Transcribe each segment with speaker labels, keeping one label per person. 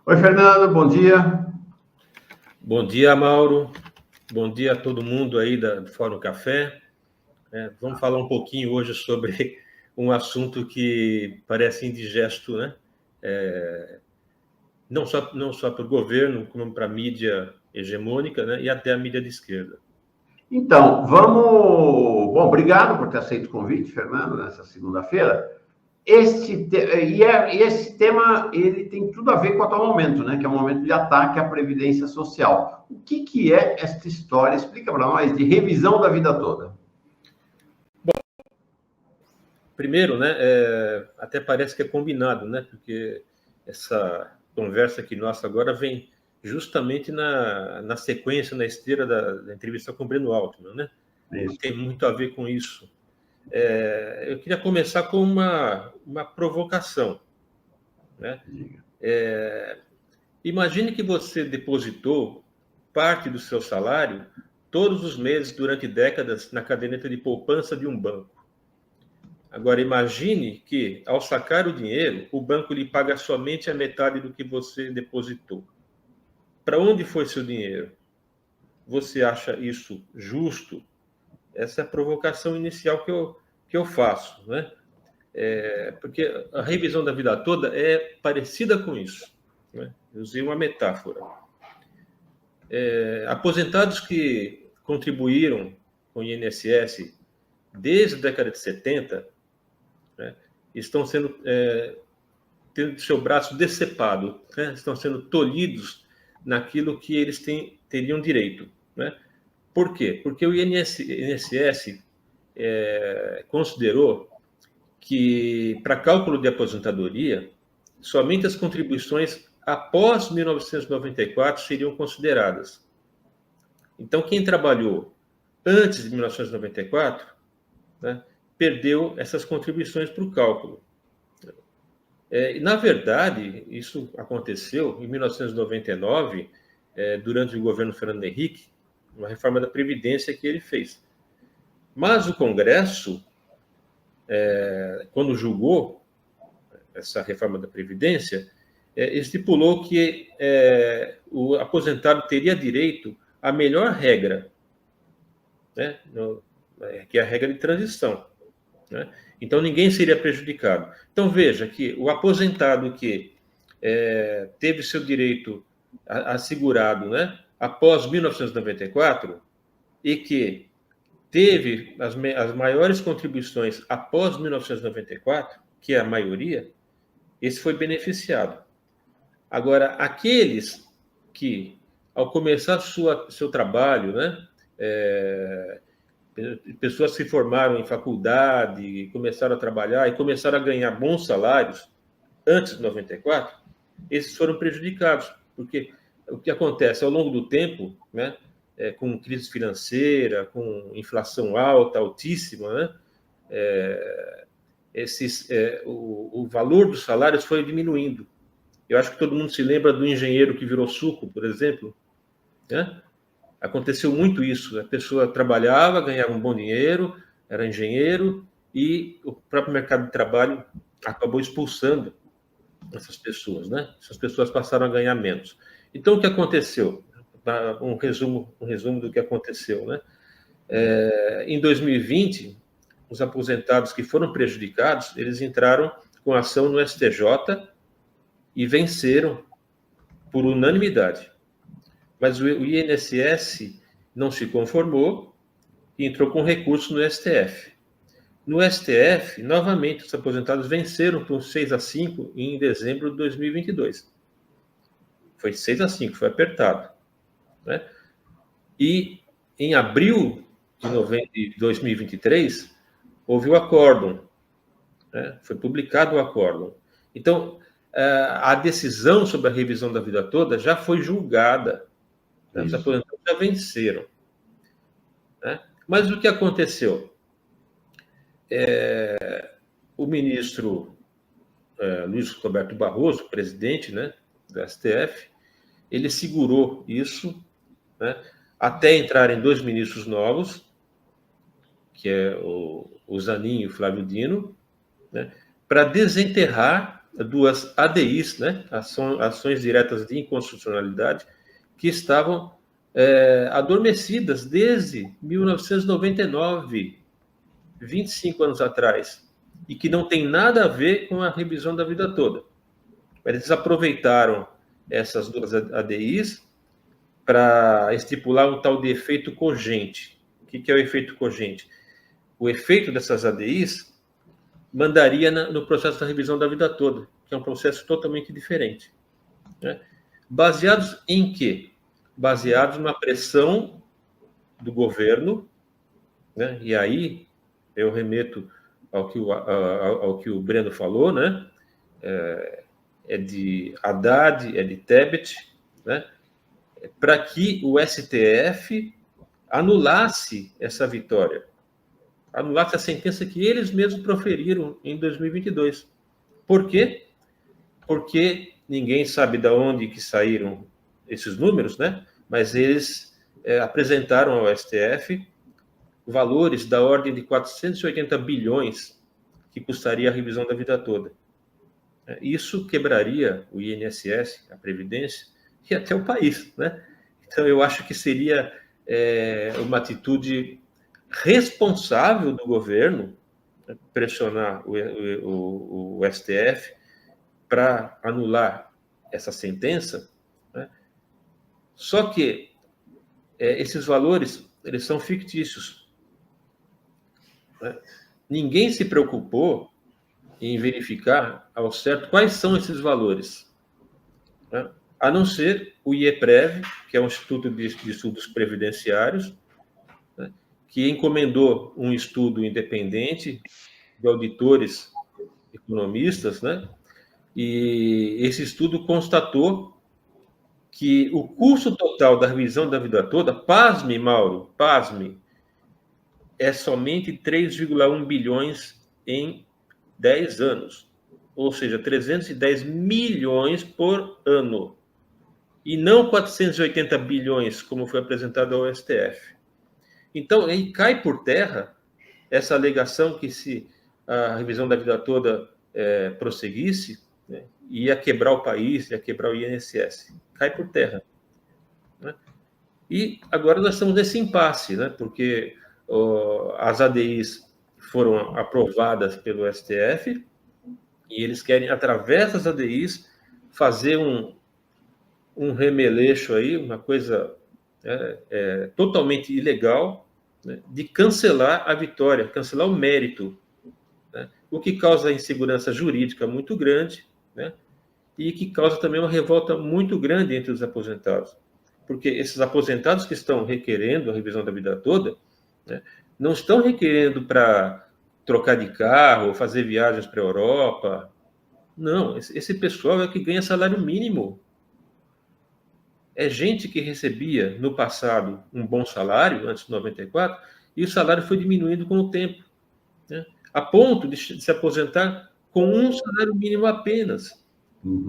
Speaker 1: Oi, Fernando, bom dia.
Speaker 2: Bom dia, Mauro. Bom dia a todo mundo aí do Fórum Café. Vamos falar um pouquinho hoje sobre um assunto que parece indigesto, né? Não só para o governo, como para a mídia hegemônica, né? E até a mídia de esquerda.
Speaker 1: Então, vamos... Bom, obrigado por ter aceito o convite, Fernando, nessa segunda-feira. Esse tema, ele tem tudo a ver com o atual momento, né? Que é o momento de ataque à Previdência Social. O que é esta história? Explica para nós, de revisão da vida toda.
Speaker 2: Primeiro, né? Até parece que é combinado, né? Porque essa conversa aqui nossa agora vem justamente na sequência, na esteira da entrevista com o Breno Altman, né?
Speaker 1: Isso.
Speaker 2: Tem muito a ver com isso. Eu queria começar com uma provocação, né? Imagine que você depositou parte do seu salário todos os meses durante décadas na caderneta de poupança de um banco. Agora, imagine que, ao sacar o dinheiro, o banco lhe paga somente a metade do que você depositou. Para onde foi seu dinheiro? Você acha isso justo? Essa é a provocação inicial que eu faço, né? Porque a revisão da vida toda é parecida com isso, né? Eu usei uma metáfora. Aposentados que contribuíram com o INSS desde a década de 70, né, estão tendo seu braço decepado, né? Estão sendo tolhidos naquilo que eles teriam direito, né? Por quê? Porque o INSS considerou que, para cálculo de aposentadoria, somente as contribuições após 1994 seriam consideradas. Então, quem trabalhou antes de 1994, né, perdeu essas contribuições para o cálculo. Na verdade, isso aconteceu em 1999, durante o governo Fernando Henrique, uma reforma da Previdência que ele fez. Mas o Congresso, quando julgou essa reforma da Previdência, estipulou que o aposentado teria direito à melhor regra, né, que é a regra de transição, né? Então, ninguém seria prejudicado. Então, veja que o aposentado que teve seu direito assegurado, né, após 1994 e que teve as maiores contribuições após 1994, que é a maioria, esse foi beneficiado. Agora, aqueles que, ao começar seu trabalho, né, pessoas se formaram em faculdade, começaram a trabalhar e começaram a ganhar bons salários antes de 94, esses foram prejudicados, porque o que acontece ao longo do tempo, né, com crise financeira, com inflação alta, altíssima, né, o valor dos salários foi diminuindo. Eu acho que todo mundo se lembra do engenheiro que virou suco, por exemplo, né? Aconteceu muito isso. A pessoa trabalhava, ganhava um bom dinheiro, era engenheiro, e o próprio mercado de trabalho acabou expulsando essas pessoas, né? Essas pessoas passaram a ganhar menos. Então, o que aconteceu? Um resumo do que aconteceu, né? Em 2020, os aposentados que foram prejudicados, eles entraram com ação no STJ e venceram por unanimidade. Mas o INSS não se conformou e entrou com recurso no STF. No STF, novamente, os aposentados venceram por 6-5 em dezembro de 2022. Foi 6-5, foi apertado, né? E em abril de 2023, houve o acórdão, né? Foi publicado o acórdão. Então, a decisão sobre a revisão da vida toda já foi julgada. Os aposentados já venceram, né? Mas o que aconteceu? O ministro Luiz Roberto Barroso, presidente, né, do STF, ele segurou isso, né, até entrarem dois ministros novos, que é o Zanin e o Flávio Dino, né, para desenterrar duas ADIs, né, ações diretas de inconstitucionalidade, que estavam adormecidas desde 1999, 25 anos atrás, e que não tem nada a ver com a revisão da vida toda. Eles aproveitaram essas duas ADIs para estipular um tal de efeito cogente. O que é o efeito cogente? O efeito dessas ADIs mandaria no processo da revisão da vida toda, que é um processo totalmente diferente. Né? Baseados em quê? Baseados na pressão do governo, né? E aí eu remeto ao que o Breno falou, né? É de Haddad, é de Tebet, né? Para que o STF anulasse essa vitória, anulasse a sentença que eles mesmos proferiram em 2022. Por quê? Porque ninguém sabe de onde que saíram esses números, né? Mas eles apresentaram ao STF valores da ordem de 480 bilhões que custaria a revisão da vida toda. Isso quebraria o INSS, a Previdência, e até o país, né? Então, eu acho que seria uma atitude responsável do governo pressionar o STF para anular essa sentença, né? Só que esses valores, eles são fictícios. Né? Ninguém se preocupou em verificar ao certo quais são esses valores, né? A não ser o IEPREV, que é um Instituto de Estudos Previdenciários, né, que encomendou um estudo independente de auditores economistas, né, e esse estudo constatou que o custo total da revisão da vida toda, pasme, Mauro, pasme, é somente 3,1 bilhões em 10 anos, ou seja, 310 milhões por ano, e não 480 bilhões, como foi apresentado ao STF. Então, aí cai por terra essa alegação que se a revisão da vida toda prosseguisse, né, ia quebrar o país, ia quebrar o INSS. Cai por terra. Né? E agora nós estamos nesse impasse, né, porque as ADIs foram aprovadas pelo STF e eles querem, através das ADIs, fazer um remeleixo aí, uma coisa totalmente ilegal, né, de cancelar a vitória, cancelar o mérito, né, o que causa insegurança jurídica muito grande, né, e que causa também uma revolta muito grande entre os aposentados, porque esses aposentados que estão requerendo a revisão da vida toda, né, não estão requerendo para trocar de carro, fazer viagens para a Europa. Não, esse pessoal é que ganha salário mínimo. É gente que recebia, no passado, um bom salário, antes de 94, e o salário foi diminuindo com o tempo, né? A ponto de se aposentar com um salário mínimo apenas,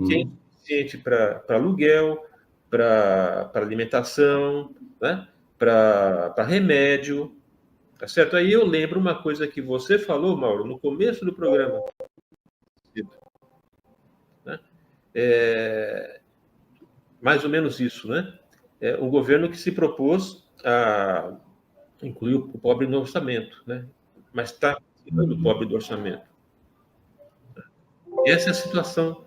Speaker 2: que é insuficiente para aluguel, para alimentação, né? Para remédio, tá certo? Aí eu lembro uma coisa que você falou, Mauro, no começo do programa, né? Mais ou menos isso, né? Um governo que se propôs a incluir o pobre no orçamento, né? Mas está tirando o pobre do orçamento. Essa é a situação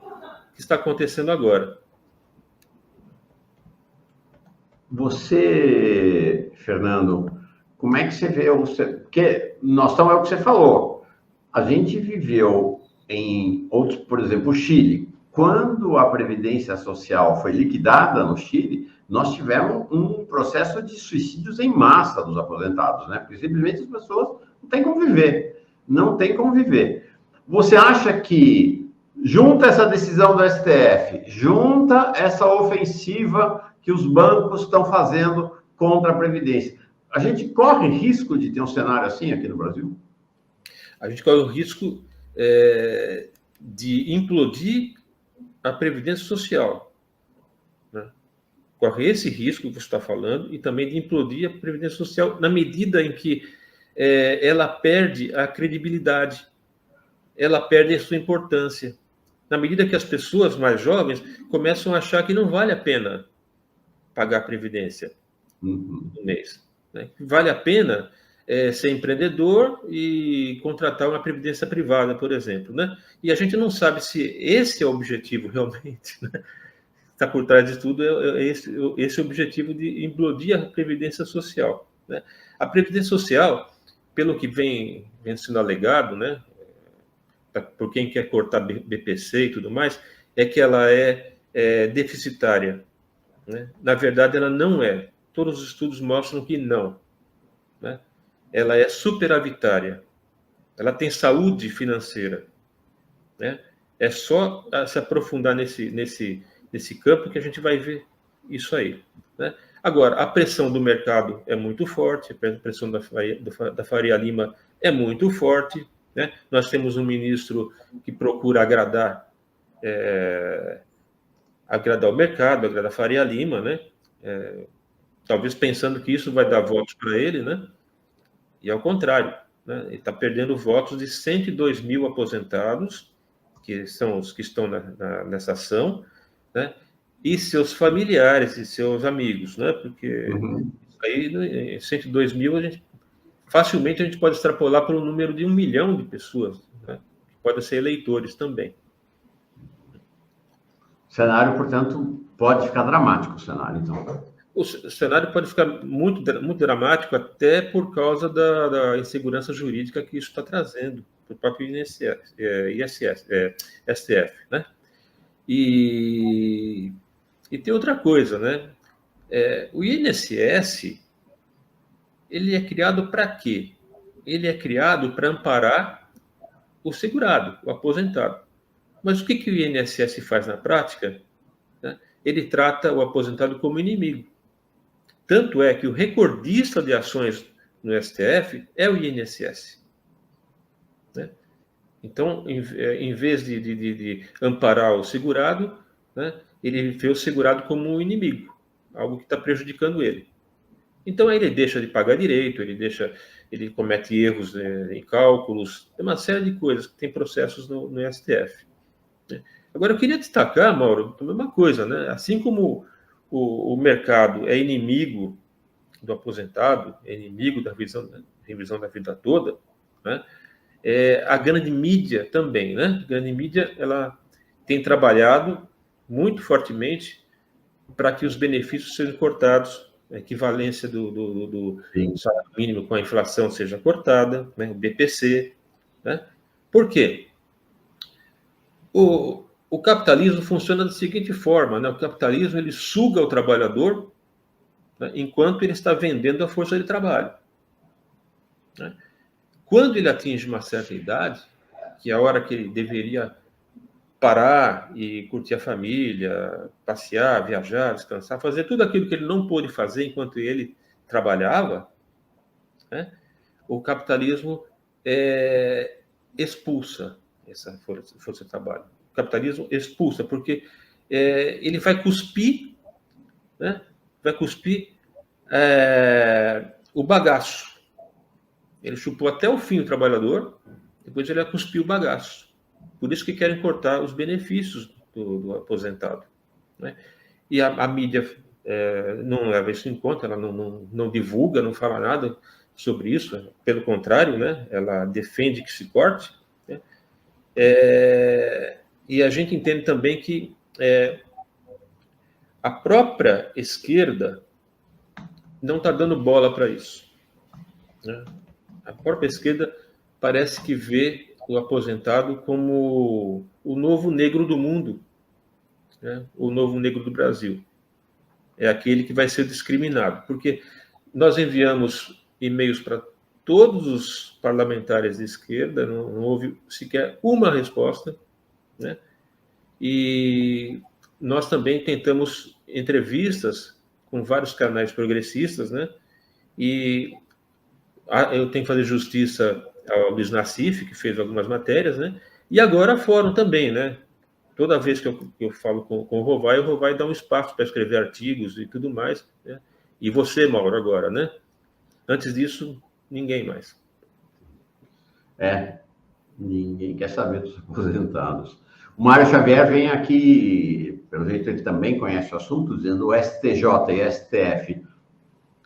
Speaker 2: que está acontecendo agora.
Speaker 1: Você, Fernando, como é que você vê? Porque nós estamos, é o que você falou. A gente viveu em outros, por exemplo, o Chile. Quando a Previdência Social foi liquidada no Chile, nós tivemos um processo de suicídios em massa dos aposentados, né? Porque simplesmente as pessoas não têm como viver. Não tem como viver. Você acha que, junta essa decisão do STF, junta essa ofensiva que os bancos estão fazendo contra a Previdência, a gente corre risco de ter um cenário assim aqui no Brasil?
Speaker 2: A gente corre o risco de implodir a Previdência Social, né? Corre esse risco que você está falando e também de implodir a Previdência Social na medida em que ela perde a credibilidade, ela perde a sua importância. na medida que as pessoas mais jovens começam a achar que não vale a pena pagar a previdência no mês, né? Vale a pena ser empreendedor e contratar uma previdência privada, por exemplo, né? E a gente não sabe se esse é o objetivo realmente, né? Está por trás de tudo esse objetivo de implodir a previdência social, né? A previdência social, pelo que vem sendo alegado, né, por quem quer cortar BPC e tudo mais, é que ela é deficitária, né? Na verdade, ela não é. Todos os estudos mostram que não, né? Ela é superavitária. Ela tem saúde financeira, né? É só se aprofundar nesse campo que a gente vai ver isso aí, né? Agora, a pressão do mercado é muito forte, a pressão da Faria Lima é muito forte, né? Nós temos um ministro que procura agradar o mercado, agradar a Faria Lima, né? Talvez pensando que isso vai dar votos para ele, né? E ao contrário, né? Ele está perdendo votos de 102 mil aposentados, que são os que estão nessa ação, né? E seus familiares e seus amigos, né? Porque isso aí, 102 mil, facilmente a gente pode extrapolar para o número de 1 milhão de pessoas, né? Que podem ser eleitores também.
Speaker 1: O cenário, portanto, pode ficar dramático, o cenário, então.
Speaker 2: O cenário pode ficar muito, muito dramático até por causa da insegurança jurídica que isso está trazendo para o próprio STF, né? E tem outra coisa, né? O INSS, ele é criado para quê? Ele é criado para amparar o segurado, o aposentado. Mas o que o INSS faz na prática? Né? Ele trata o aposentado como inimigo. Tanto é que o recordista de ações no STF é o INSS. Né? Então, em vez de amparar o segurado, né, ele vê o segurado como um inimigo, algo que está prejudicando ele. Então, aí ele deixa de pagar direito, ele comete erros em cálculos, tem uma série de coisas que tem processos no STF. Né? Agora, eu queria destacar, Mauro, a mesma coisa, né? Assim como o mercado é inimigo do aposentado, é inimigo da revisão da vida toda, né? A grande mídia também, né? A grande mídia, ela tem trabalhado muito fortemente para que os benefícios sejam cortados, a equivalência do salário mínimo com a inflação seja cortada, né? O BPC, né? Por quê? O capitalismo funciona da seguinte forma, né? O capitalismo, ele suga o trabalhador, né, enquanto ele está vendendo a força de trabalho, né? Quando ele atinge uma certa idade, que é a hora que ele deveria parar e curtir a família, passear, viajar, descansar, fazer tudo aquilo que ele não pôde fazer enquanto ele trabalhava, né? O capitalismo expulsa essa força de trabalho. O capitalismo expulsa, porque ele vai cuspir, né? Vai cuspir o bagaço. Ele chupou até o fim o trabalhador, depois ele vai cuspir o bagaço. Por isso que querem cortar os benefícios do aposentado, né? E a mídia não leva isso em conta, ela não divulga, não fala nada sobre isso, pelo contrário, né? Ela defende que se corte, né? E a gente entende também que a própria esquerda não está dando bola para isso, né? A própria esquerda parece que vê o aposentado como o novo negro do mundo, né? O novo negro do Brasil. É aquele que vai ser discriminado, porque nós enviamos e-mails para todos os parlamentares de esquerda, não houve sequer uma resposta, né? E nós também tentamos entrevistas com vários canais progressistas, né? E eu tenho que fazer justiça ao Luiz Nassif, que fez algumas matérias, né? E agora a Fórum também, né? Toda vez que eu falo com o Rovai dá um espaço para escrever artigos e tudo mais, né? E você, Mauro, agora, né? Antes disso, ninguém mais.
Speaker 1: Ninguém quer saber dos aposentados. O Mário Xavier vem aqui, pelo jeito ele também conhece o assunto, dizendo o STJ e o STF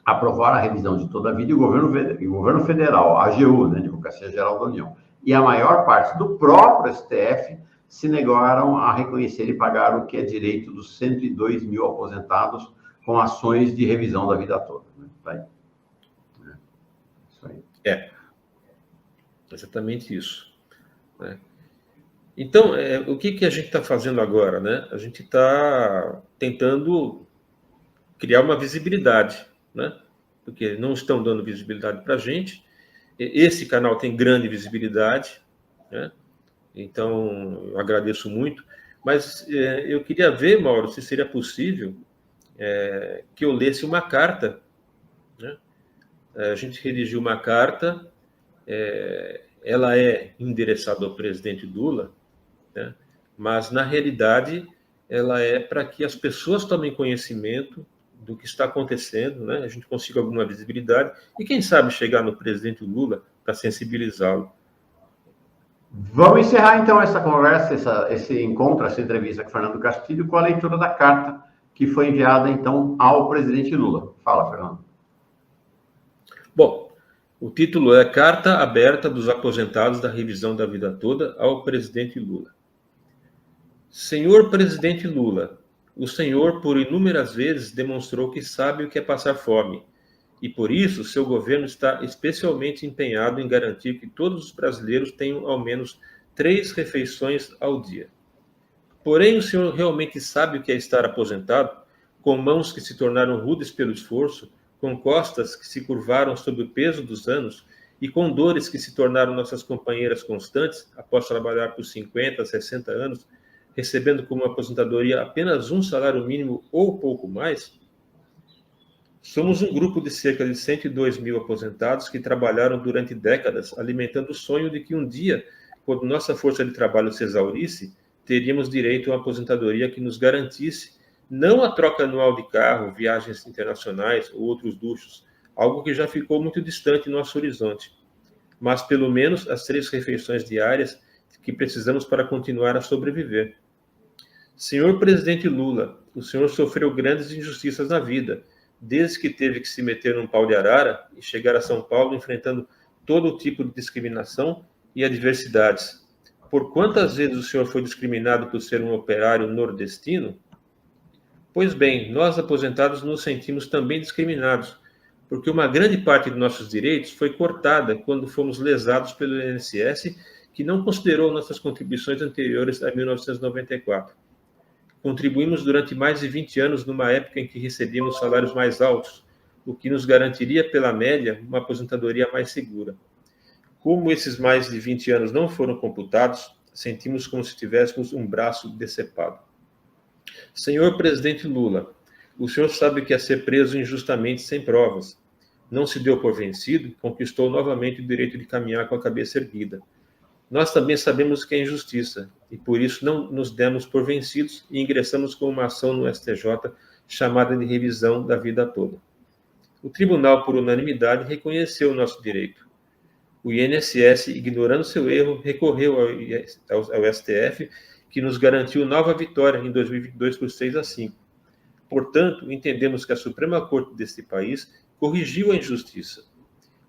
Speaker 1: aprovaram a revisão de toda a vida e o governo federal, a AGU, né, Advocacia Geral da União, e a maior parte do próprio STF se negaram a reconhecer e pagar o que é direito dos 102 mil aposentados com ações de revisão da vida toda. Né? Tá aí. Isso aí.
Speaker 2: Exatamente isso. Né? Então, o que a gente está fazendo agora? Né? A gente está tentando criar uma visibilidade, né? Porque não estão dando visibilidade para a gente. Esse canal tem grande visibilidade, né? Então, eu agradeço muito. Mas eu queria ver, Mauro, se seria possível que eu lesse uma carta. Né? A gente redigiu uma carta, ela é endereçada ao presidente Lula, né? Mas, na realidade, ela é para que as pessoas tomem conhecimento do que está acontecendo, né? A gente consiga alguma visibilidade e, quem sabe, chegar no presidente Lula para sensibilizá-lo.
Speaker 1: Vamos encerrar, então, essa conversa, esse encontro, essa entrevista com o Fernando Castilho, com a leitura da carta que foi enviada, então, ao presidente Lula. Fala, Fernando.
Speaker 2: Bom, o título é Carta Aberta dos Aposentados da Revisão da Vida Toda ao presidente Lula. Senhor presidente Lula, o senhor por inúmeras vezes demonstrou que sabe o que é passar fome, e por isso seu governo está especialmente empenhado em garantir que todos os brasileiros tenham ao menos 3 refeições ao dia. Porém, o senhor realmente sabe o que é estar aposentado, com mãos que se tornaram rudes pelo esforço, com costas que se curvaram sob o peso dos anos e com dores que se tornaram nossas companheiras constantes após trabalhar por 50, 60 anos, recebendo como aposentadoria apenas um salário mínimo ou pouco mais? Somos um grupo de cerca de 102 mil aposentados que trabalharam durante décadas, alimentando o sonho de que um dia, quando nossa força de trabalho se exaurisse, teríamos direito a uma aposentadoria que nos garantisse não a troca anual de carro, viagens internacionais ou outros luxos, algo que já ficou muito distante no nosso horizonte, mas pelo menos as 3 refeições diárias que precisamos para continuar a sobreviver. Senhor presidente Lula, o senhor sofreu grandes injustiças na vida, desde que teve que se meter num pau de arara e chegar a São Paulo enfrentando todo tipo de discriminação e adversidades. Por quantas vezes o senhor foi discriminado por ser um operário nordestino? Pois bem, nós aposentados nos sentimos também discriminados, porque uma grande parte de nossos direitos foi cortada quando fomos lesados pelo INSS, que não considerou nossas contribuições anteriores a 1994. Contribuímos durante mais de 20 anos numa época em que recebíamos salários mais altos, o que nos garantiria, pela média, uma aposentadoria mais segura. Como esses mais de 20 anos não foram computados, sentimos como se tivéssemos um braço decepado. Senhor presidente Lula, o senhor sabe o que é ser preso injustamente sem provas. Não se deu por vencido e conquistou novamente o direito de caminhar com a cabeça erguida. Nós também sabemos que é injustiça, e por isso não nos demos por vencidos e ingressamos com uma ação no STJ chamada de revisão da vida toda. O tribunal, por unanimidade, reconheceu o nosso direito. O INSS, ignorando seu erro, recorreu ao STF, que nos garantiu nova vitória em 2022 por 6-5. Portanto, entendemos que a Suprema Corte deste país corrigiu a injustiça.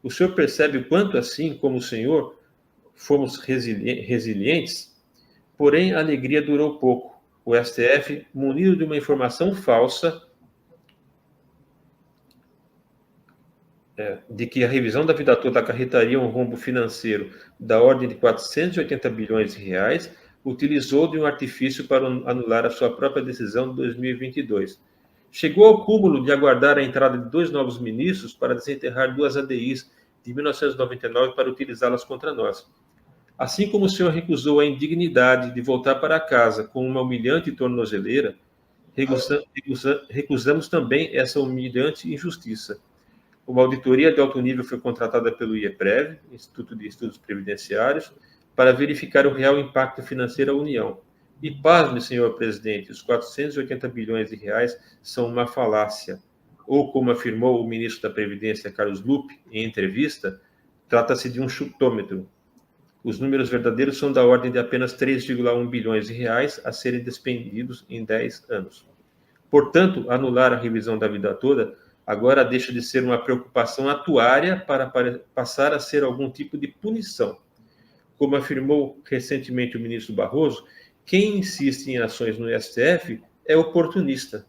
Speaker 2: O senhor percebe o quanto, assim como o senhor, fomos resilientes? Porém, a alegria durou pouco. O STF, munido de uma informação falsa de que a revisão da vida toda acarretaria um rombo financeiro da ordem de 480 bilhões de reais, utilizou de um artifício para anular a sua própria decisão de 2022. Chegou ao cúmulo de aguardar a entrada de 2 novos ministros para desenterrar 2 ADIs de 1999 para utilizá-las contra nós. Assim como o senhor recusou a indignidade de voltar para casa com uma humilhante tornozeleira, recusamos também essa humilhante injustiça. Uma auditoria de alto nível foi contratada pelo IEPREV, Instituto de Estudos Previdenciários, para verificar o real impacto financeiro à União. E pasme, senhor presidente, os 480 bilhões de reais são uma falácia. Ou, como afirmou o ministro da Previdência, Carlos Lupe, em entrevista, trata-se de um chutômetro. Os números verdadeiros são da ordem de apenas 3,1 bilhões de reais a serem despendidos em 10 anos. Portanto, anular a revisão da vida toda agora deixa de ser uma preocupação atuária para passar a ser algum tipo de punição. Como afirmou recentemente o ministro Barroso, quem insiste em ações no STF é oportunista.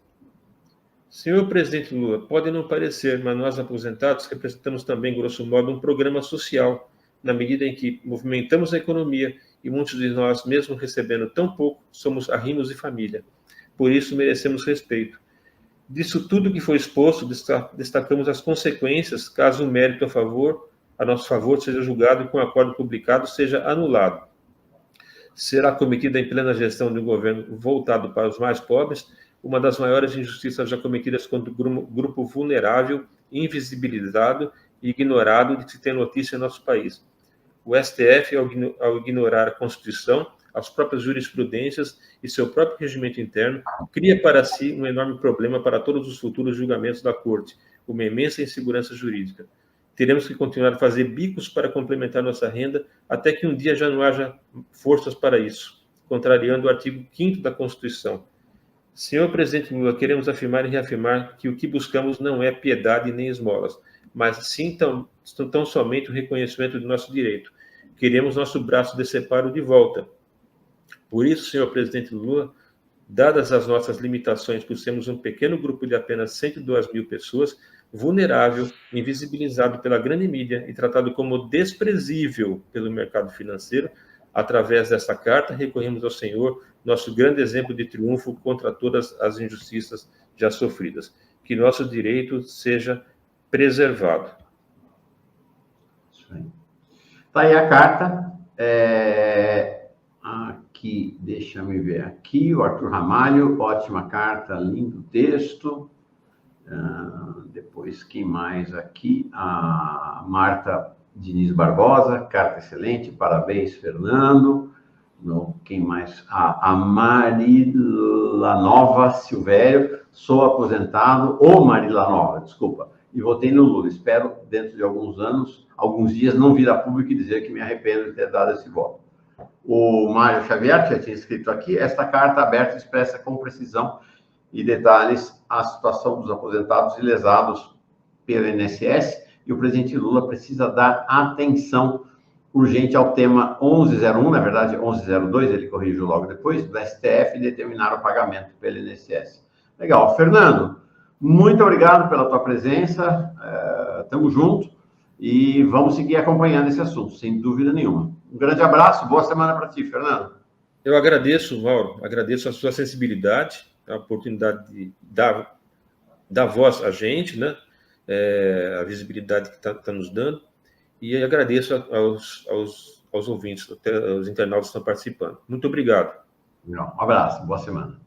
Speaker 2: Senhor presidente Lula, pode não parecer, mas nós aposentados representamos também, grosso modo, um programa social, na medida em que movimentamos a economia e muitos de nós, mesmo recebendo tão pouco, somos arrimos de família. Por isso merecemos respeito. Disso tudo que foi exposto, destacamos as consequências caso o mérito a nosso favor, seja julgado e com o acordo publicado seja anulado. Será cometida em plena gestão de um governo voltado para os mais pobres, uma das maiores injustiças já cometidas contra o grupo vulnerável, invisibilizado e ignorado de que se tem notícia em nosso país. O STF, ao ignorar a Constituição, as próprias jurisprudências e seu próprio regimento interno, cria para si um enorme problema para todos os futuros julgamentos da Corte, uma imensa insegurança jurídica. Teremos que continuar a fazer bicos para complementar nossa renda até que um dia já não haja forças para isso, contrariando o artigo 5º da Constituição. Senhor presidente Lula, queremos afirmar e reafirmar que o que buscamos não é piedade nem esmolas, mas sim tão somente o reconhecimento do nosso direito. Queremos nosso braço de separo de volta. Por isso, senhor presidente Lula, dadas as nossas limitações por sermos um pequeno grupo de apenas 102 mil pessoas, vulnerável, invisibilizado pela grande mídia e tratado como desprezível pelo mercado financeiro, através dessa carta, recorremos ao Senhor, nosso grande exemplo de triunfo contra todas as injustiças já sofridas. Que nosso direito seja preservado.
Speaker 1: Isso aí. Tá aí a carta. Aqui, deixa eu ver aqui, o Arthur Ramalho, ótima carta, lindo texto. Depois, quem mais aqui? A Marta Diniz Barbosa, carta excelente, parabéns, Fernando. Quem mais? A Marilanova Silvério, sou aposentado, Marilanova, desculpa, e votei no Lula. Espero, dentro de alguns dias, não vir a público e dizer que me arrependo de ter dado esse voto. O Mário Xavier, que já tinha escrito aqui, esta carta aberta expressa com precisão e detalhes a situação dos aposentados e lesados pelo INSS, e o presidente Lula precisa dar atenção urgente ao tema 1101, na verdade 1102, ele corrigiu logo depois, do STF determinar o pagamento pelo INSS. Legal. Fernando, muito obrigado pela tua presença, estamos juntos e vamos seguir acompanhando esse assunto, sem dúvida nenhuma. Um grande abraço, boa semana para ti, Fernando.
Speaker 2: Eu agradeço, Mauro, agradeço a sua sensibilidade, a oportunidade de dar voz a gente, né? A visibilidade que está nos dando, e agradeço aos ouvintes, aos internautas que estão participando. Muito obrigado.
Speaker 1: Um abraço, boa semana.